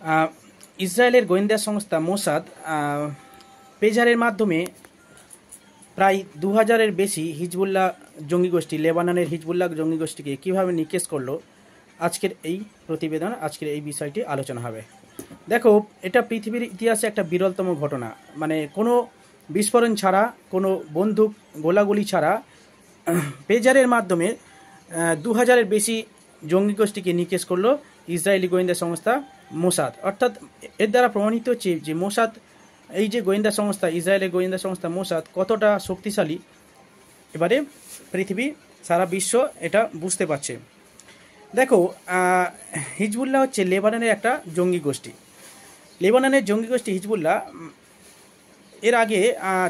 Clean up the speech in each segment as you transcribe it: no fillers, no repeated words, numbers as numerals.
আহ, ইসরায়েলের গোয়েন্দা সংস্থা মোসাদ পেজারের মাধ্যমে প্রায় ২০০০-এর বেশি হিজবুল্লাহ জঙ্গি গোষ্ঠী, লেবাননের হিজবুল্লাহ জঙ্গি গোষ্ঠীকে কীভাবে নিকেশ করলো, আজকের এই প্রতিবেদন, আজকের এই বিষয়টি আলোচনা হবে। দেখো, এটা পৃথিবীর ইতিহাসে একটা বিরলতম ঘটনা। মানে কোনো বিস্ফোরণ ছাড়া, কোনো বন্দুক গোলাগুলি ছাড়া পেজারের মাধ্যমে ২০০০-এর বেশি জঙ্গি গোষ্ঠীকে নিকেশ করলো ইসরায়েলি গোয়েন্দা সংস্থা মোসাদ। অর্থাৎ এর দ্বারা প্রমাণিত হচ্ছে যে মোসাদ, এই যে গোয়েন্দা সংস্থা, ইসরায়েলের গোয়েন্দা সংস্থা মোসাদ কতটা শক্তিশালী, এবারে পৃথিবী, সারা বিশ্ব এটা বুঝতে পারছে। দেখো, হিজবুল্লাহ হচ্ছে লেবাননের একটা জঙ্গি গোষ্ঠী। লেবাননের জঙ্গি গোষ্ঠী হিজবুল্লাহ এর আগে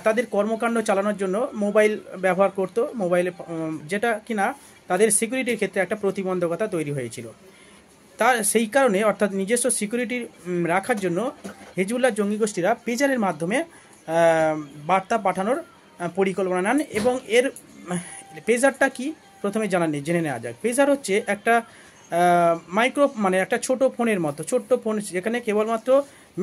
তাদের কর্মকাণ্ড চালানোর জন্য মোবাইল ব্যবহার করত, মোবাইলে, যেটা কিনা তাদের সিকিউরিটির ক্ষেত্রে একটা প্রতিবন্ধকতা তৈরি হয়েছিল। তার সেই কারণে, অর্থাৎ নিজস্ব সিকিউরিটি রাখার জন্য হিজবুল্লাহ জঙ্গি গোষ্ঠীরা পেজারের মাধ্যমে বার্তা পাঠানোর পরিকল্পনা নেন। এবং এর পেজারটা কি প্রথমে জেনে নেওয়া যাক। পেজার হচ্ছে একটা মাইক্রো, মানে একটা ছোট ফোনের মতো, ছোট্ট ফোন, যেখানে কেবলমাত্র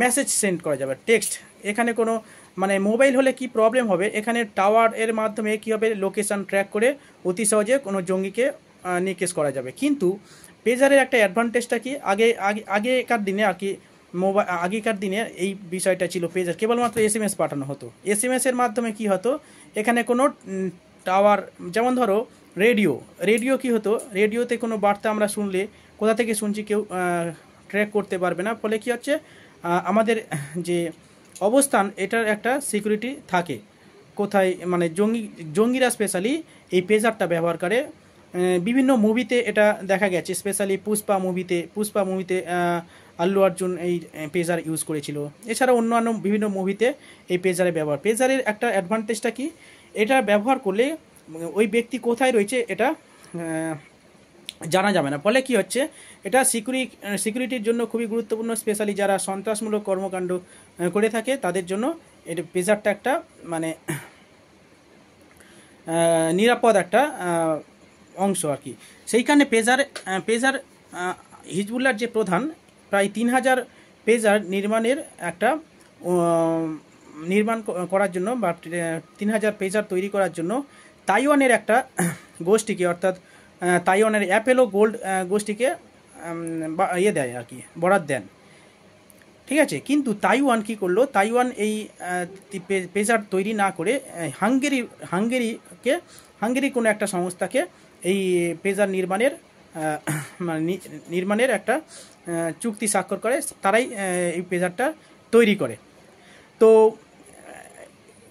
মেসেজ সেন্ড করা যাবে, টেক্সট। এখানে কোনো, মানে মোবাইল হলে কি প্রবলেম হবে, এখানে টাওয়ার এর মাধ্যমে কী হবে, লোকেশান ট্র্যাক করে অতি সহজে কোনো জঙ্গিকে নিকেশ করা যাবে। কিন্তু পেজারের একটা অ্যাডভান্টেজটা কি, আগেকার দিনে আর কি, আগেকার দিনে এই বিষয়টা ছিল, পেজার কেবলমাত্র SMS পাঠানো হতো। SMS-এর মাধ্যমে কি হতো, এখানে কোনো টাওয়ার, যেমন ধরো রেডিও কি হতো, রেডিওতে কোনো বার্তা আমরা শুনলে কোথা থেকে শুনছি কেউ ট্র্যাক করতে পারবে না। ফলে কি হচ্ছে, আমাদের যে অবস্থান, এটার একটা সিকিউরিটি থাকে কোথায়, মানে জঙ্গিরা স্পেশালি এই পেজারটা ব্যবহার করে। বিভিন্ন মুভিতে এটা দেখা গেছে, স্পেশালি পুষ্পা মুভিতে আল্লু অর্জুন এই পেজার ইউজ করেছিল। এছাড়া অন্যান্য বিভিন্ন মুভিতে এই পেজারের একটা অ্যাডভান্টেজটা কি, এটা ব্যবহার করলে ওই ব্যক্তি কোথায় রয়েছে এটা জানা যাবে না। ফলে কি হচ্ছে, এটা সিকিউরিটির জন্য খুবই গুরুত্বপূর্ণ, স্পেশালি যারা সন্ত্রাসমূলক কর্মকাণ্ড করে থাকে তাদের জন্য এটা পেজারটা একটা, মানে নিরাপদ একটা অংশ আর কি। সেইখানে পেজার হিজবুল্লাহর যে প্রধান, প্রায় ৩০০০ পেজার নির্মাণ করার জন্য, বা ৩০০০ পেজার তৈরি করার জন্য তাইওয়ানের একটা গোষ্ঠীকে, অর্থাৎ তাইওয়ানের অ্যাপেলো গোল্ড গোষ্ঠীকে দেয় আর কি, বরাদ দেন। ঠিক আছে, কিন্তু তাইওয়ান কি করলো, তাইওয়ান এই পেজার তৈরি না করে হাঙ্গেরি কোনো একটা সংস্থাকে এই পেজার নির্মাণের একটা চুক্তি স্বাক্ষর করে, তারাই এই পেজারটা তৈরি করে। তো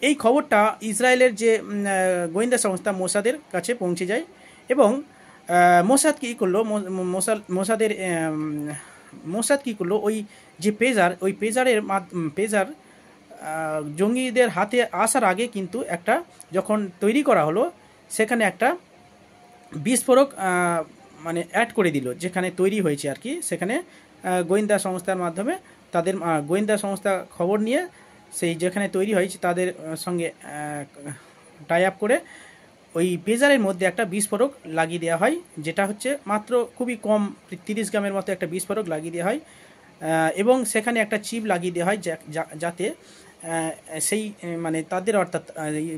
এই খবরটা ইসরায়েলের যে গোয়েন্দা সংস্থা মোসাদের কাছে পৌঁছে যায়। এবং মোসাদ কী করলো, মোসাদ কী করলো, ওই যে ওই পেজার জঙ্গিদের হাতে আসার আগে কিন্তু একটা, যখন তৈরি করা হলো, সেখানে একটা বিস্ফোরক মানে অ্যাড করে দিল, যেখানে তৈরি হয়েছে আর কি। সেখানে গোয়েন্দা সংস্থার মাধ্যমে, তাদের গোয়েন্দা সংস্থা খবর নিয়ে সেই যেখানে তৈরি হয়েছে তাদের সঙ্গে টাই আপ করে ওই পেজারের মধ্যে একটা বিস্ফোরক লাগিয়ে দেওয়া হয়, যেটা হচ্ছে মাত্র খুবই কম, 30 গ্রামের মতো একটা বিস্ফোরক লাগিয়ে দেওয়া হয়। এবং সেখানে একটা চিপ লাগিয়ে দেওয়া হয়, যাতে সেই, মানে তাদের, অর্থাৎ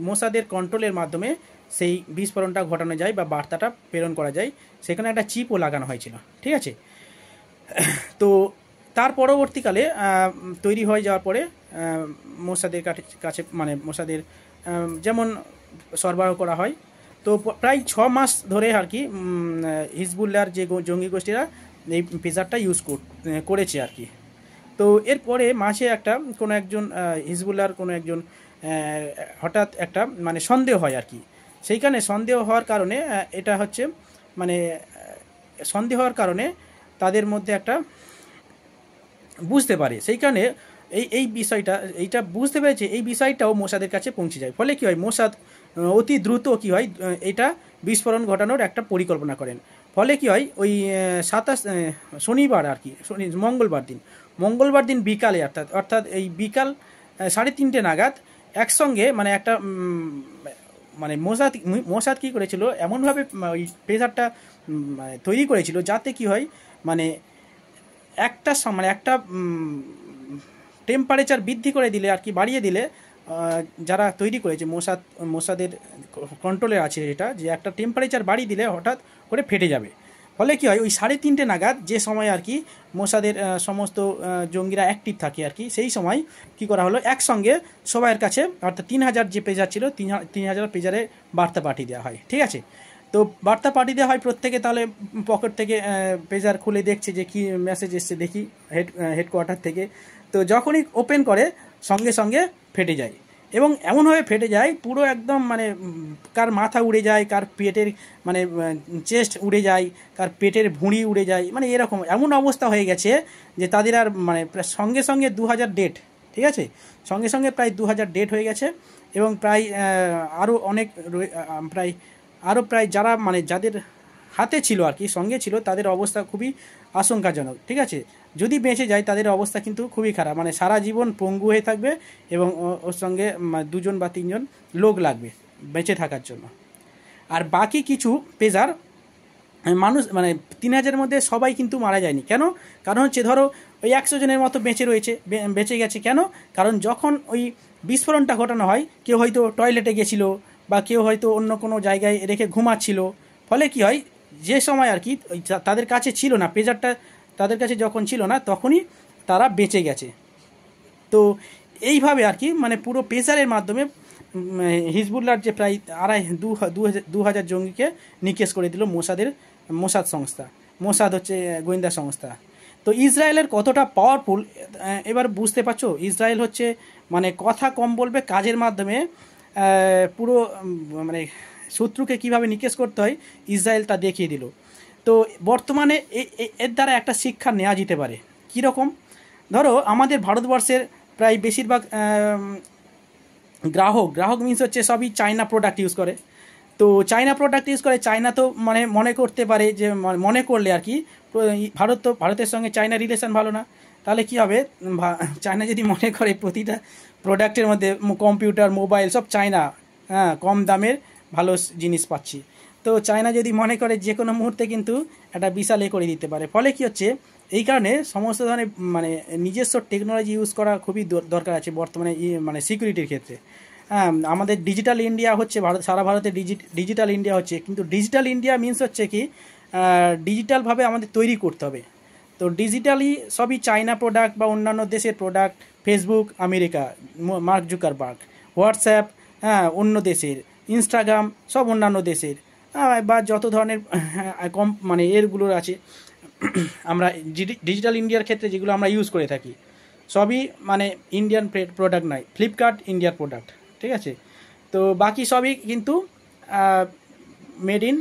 মোসাদের কন্ট্রোলের মাধ্যমে সেই বিস্ফোরণটা ঘটানো যায় বা বার্তাটা প্রেরণ করা যায়। সেখানে একটা চিপও লাগানো হয়েছিল। ঠিক আছে, তো তার পরবর্তীকালে তৈরি হয়ে যাওয়ার পরে মোসাদের কাছে, মানে মোসাদের যেমন সরবরাহ করা হয়। তো প্রায় 6 মাস ধরে আর কি হিজবুল্লাহর যে জঙ্গি গোষ্ঠীরা এই পেজারটা ইউজ করেছে আর কি। তো এরপরে মাসে কোনো একজন হিজবুল্লাহর কোনো একজন হঠাৎ একটা, মানে সন্দেহ হয় আর কি। সেইখানে সন্দেহ হওয়ার কারণে, এটা হচ্ছে, মানে সন্দেহ হওয়ার কারণে তাদের মধ্যে একটা বুঝতে পারে, সেইখানে এই বিষয়টা, এইটা বুঝতে পেরেছে, এই বিষয়টাও মোসাদের কাছে পৌঁছে যায়। ফলে কী হয়, মোসাদ অতি দ্রুত কী হয়, এটা বিস্ফোরণ ঘটানোর একটা পরিকল্পনা করেন। ফলে কী হয়, ওই 27 শনিবার আর কি, মঙ্গলবার দিন বিকালে, অর্থাৎ এই বিকাল 3:30 নাগাদ একসঙ্গে, মানে একটা, মানে মোসাদ কী করেছিল, এমনভাবে ওই পেজারটা তৈরি করেছিল যাতে কি হয়, মানে মানে একটা টেম্পারেচার বৃদ্ধি করে দিলে আর কি, বাড়িয়ে দিলে যারা তৈরি করেছে মোসাদের কন্ট্রোলে আছে এটা, যে একটা টেম্পারেচার বাড়িয়ে দিলে হঠাৎ করে ফেটে যাবে। ফলে কী হয়, ওই 3:30 নাগাদ যে সময় আর কি মোসাদের সমস্ত জঙ্গিরা অ্যাক্টিভ থাকে আর কি, সেই সময় কি করা হলো, একসঙ্গে সবাইয়ের কাছে অর্থাৎ 3000 যে পেজার ছিল 3000 পেজারে বার্তা পাঠিয়ে দেওয়া হয়। ঠিক আছে, তো বার্তা পাঠিয়ে দেওয়া হয় প্রত্যেকে, তাহলে পকেট থেকে পেজার খুলে দেখছে যে কি মেসেজ এসছে, দেখি হেডকোয়ার্টার থেকে। তো যখনই ওপেন করে সঙ্গে সঙ্গে ফেটে যায়, এবং এমনভাবে ফেটে যায় পুরো একদম মানে কার মাথা উড়ে যায়, কার পেটের মানে চেস্ট উড়ে যায়, কার পেটের ভুঁড়ি উড়ে যায়, মানে এরকম এমন অবস্থা হয়ে গেছে যে তাদের আর মানে সঙ্গে সঙ্গে 2000 ডেট। ঠিক আছে, সঙ্গে সঙ্গে প্রায় 2000 ডেট হয়ে গেছে, এবং প্রায় আরও অনেক প্রায় যারা মানে যাদের হাতে ছিল আর কি, সঙ্গে ছিল, তাদের অবস্থা খুবই আশঙ্কাজনক। ঠিক আছে, যদি বেঁচে যায় তাদের অবস্থা কিন্তু খুবই খারাপ, মানে সারা জীবন পঙ্গু হয়ে থাকবে, এবং ওর সঙ্গে 2 বা 3 লোক লাগবে বেঁচে থাকার জন্য। আর বাকি কিছু পেজার মানুষ মানে 3000 মধ্যে সবাই কিন্তু মারা যায়নি। কেন? কারণ হচ্ছে ধরো ওই 100 জনের মতো বেঁচে গেছে। কেন? কারণ যখন ওই বিস্ফোরণটা ঘটানো হয়, কেউ হয়তো টয়লেটে গেছিলো, বা কেউ হয়তো অন্য কোনো জায়গায় রেখে ঘুমাচ্ছিল। ফলে কি হয়, যে সময় আর কি তাদের কাছে ছিল না, পেজারটা তাদের কাছে যখন ছিল না, তখনই তারা বেঁচে গেছে। তো এইভাবে আর কি মানে পুরো পেজারের মাধ্যমে হিজবুল্লাহর যে প্রায় 2000 জঙ্গিকে নিকেশ করে দিল মোসাদ সংস্থা। মোসাদ হচ্ছে গোয়েন্দা সংস্থা। তো ইসরায়েলের কতটা পাওয়ারফুল এবার বুঝতে পারছো। ইসরায়েল হচ্ছে মানে কথা কম বলবে, কাজের মাধ্যমে পুরো মানে শত্রুকে কিভাবে নিকেশ করতে হয় ইসরায়েল তা দেখিয়ে দিল। তো বর্তমানে এর দ্বারা একটা শিক্ষা নেওয়া যেতে পারে। কীরকম? ধরো আমাদের ভারতবর্ষের প্রায় বেশিরভাগ গ্রাহক মিনস হচ্ছে সবই চায়না প্রোডাক্ট ইউজ করে। তো চায়না প্রোডাক্ট ইউজ করে, চায়না তো মানে মনে করতে পারে যে মনে করলে আর কি ভারতের সঙ্গে চায়না রিলেশন ভালো না, তাহলে কি হবে, চায়না যদি মনে করে প্রতিটা প্রোডাক্টের মধ্যে কম্পিউটার মোবাইল সব চায়না, হ্যাঁ কম দামের ভালো জিনিস পাচ্ছি, তো চায়না যদি মনে করে যে কোনো মুহূর্তে কিন্তু একটা বিশাল করে দিতে পারে। ফলে কি হচ্ছে, এই কারণে সমস্ত ধরনের মানে নিজস্ব টেকনোলজি ইউজ করা খুবই দরকার আছে বর্তমানে মানে সিকিউরিটির ক্ষেত্রে। হ্যাঁ, আমাদের ডিজিটাল ইন্ডিয়া হচ্ছে সারা ভারতে ডিজিটাল ইন্ডিয়া হচ্ছে, কিন্তু ডিজিটাল ইন্ডিয়া মিনস হচ্ছে কি ডিজিটালভাবে আমাদের তৈরি করতে হবে। তো ডিজিটালি সবই চায়না প্রোডাক্ট বা অন্যান্য দেশের product, Facebook America, mark Zuckerberg, WhatsApp হ্যাঁ অন্য দেশের, ইনস্টাগ্রাম সব অন্যান্য দেশের, বা যত ধরনের মানে এরগুলোর আছে আমরা ডিজিটাল ইন্ডিয়ার ক্ষেত্রে যেগুলো আমরা ইউজ করে থাকি সবই মানে ইন্ডিয়ান প্রোডাক্ট নয়, ফ্লিপকার্ট ইন্ডিয়ার প্রোডাক্ট। ঠিক আছে, তো বাকি সবই কিন্তু মেড ইন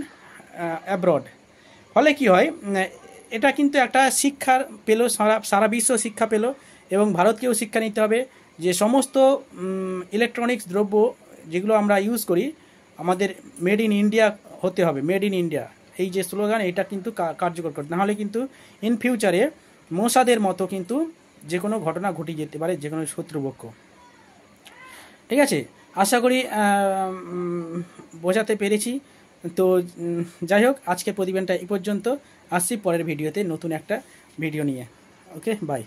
অ্যাব্রড। ফলে কি হয়, এটা কিন্তু একটা শিক্ষার পেল, সারা বিশ্ব শিক্ষা পেল, এবং ভারতকেও শিক্ষা নিতে হবে যে সমস্ত ইলেকট্রনিক্স দ্রব্য যেগুলো আমরা ইউজ করি আমাদের মেড ইন ইন্ডিয়া হতে হবে। মেড ইন ইন্ডিয়া এই যে স্লোগান, এটা কিন্তু কার্যকর করতে, নাহলে কিন্তু ইন ফিউচারে মোসাদের মতো কিন্তু যে কোনো ঘটনা ঘটে যেতে পারে যে কোনো শত্রুপক্ষ। ঠিক আছে, আশা করি বোঝাতে পেরেছি। তো যাই হোক, আজকের প্রতিবেদনটা এই পর্যন্ত। আসছি পরের ভিডিওতে নতুন একটা ভিডিও নিয়ে। ওকে, বাই।